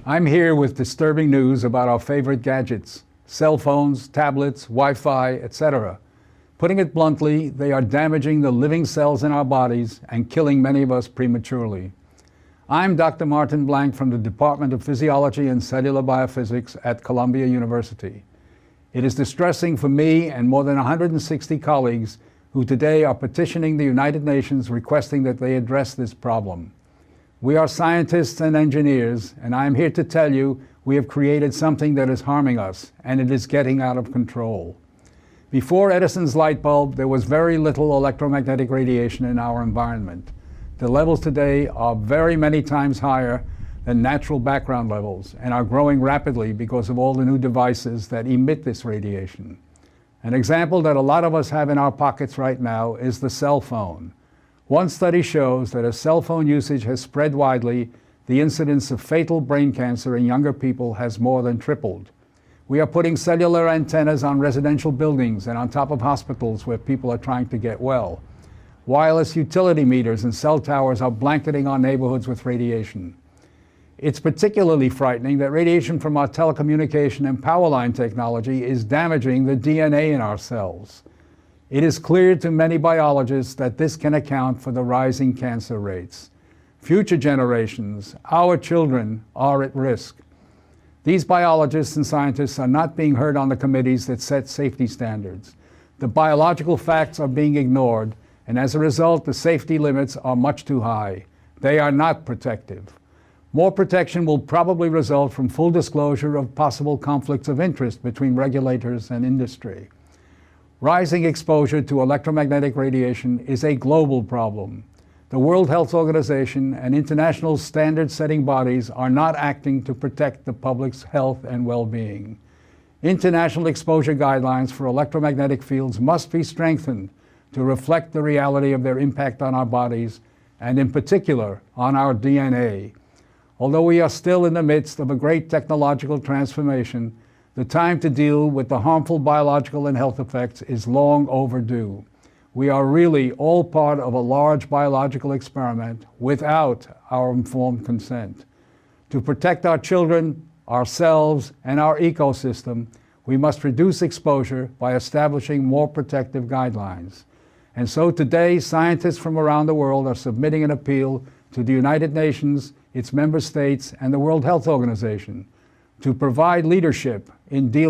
I'm here with disturbing news about our favorite gadgets, cell phones, tablets, Wi-Fi, etc. Putting it bluntly, they are damaging the living cells in our bodies and killing many of us prematurely. I'm Dr. Martin Blank from the Department of Physiology and Cellular Biophysics at Columbia University. It is distressing for me and more than 160 colleagues who today are petitioning the United Nations requesting that they address this problem. We are scientists and engineers, and I am here to tell you we have created something that is harming us, and it is getting out of control. Before Edison's light bulb, there was very little electromagnetic radiation in our environment. The levels today are very many times higher than natural background levels and are growing rapidly because of all the new devices that emit this radiation. An example that a lot of us have in our pockets right now is the cell phone. One study shows that as cell phone usage has spread widely, the incidence of fatal brain cancer in younger people has more than tripled. We are putting cellular antennas on residential buildings and on top of hospitals where people are trying to get well. Wireless utility meters and cell towers are blanketing our neighborhoods with radiation. It's particularly frightening that radiation from our telecommunication and power line technology is damaging the DNA in our cells. It is clear to many biologists that this can account for the rising cancer rates. Future generations, our children, are at risk. These biologists and scientists are not being heard on the committees that set safety standards. The biological facts are being ignored, and as a result, the safety limits are much too high. They are not protective. More protection will probably result from full disclosure of possible conflicts of interest between regulators and industry. Rising exposure to electromagnetic radiation is a global problem. The World Health Organization and international standard-setting bodies are not acting to protect the public's health and well-being. International exposure guidelines for electromagnetic fields must be strengthened to reflect the reality of their impact on our bodies, and in particular, on our DNA. Although we are still in the midst of a great technological transformation, the time to deal with the harmful biological and health effects is long overdue. We are really all part of a large biological experiment without our informed consent. To protect our children, ourselves, and our ecosystem, we must reduce exposure by establishing more protective guidelines. And so today, scientists from around the world are submitting an appeal to the United Nations, its member states, and the World Health Organization to provide leadership in dealing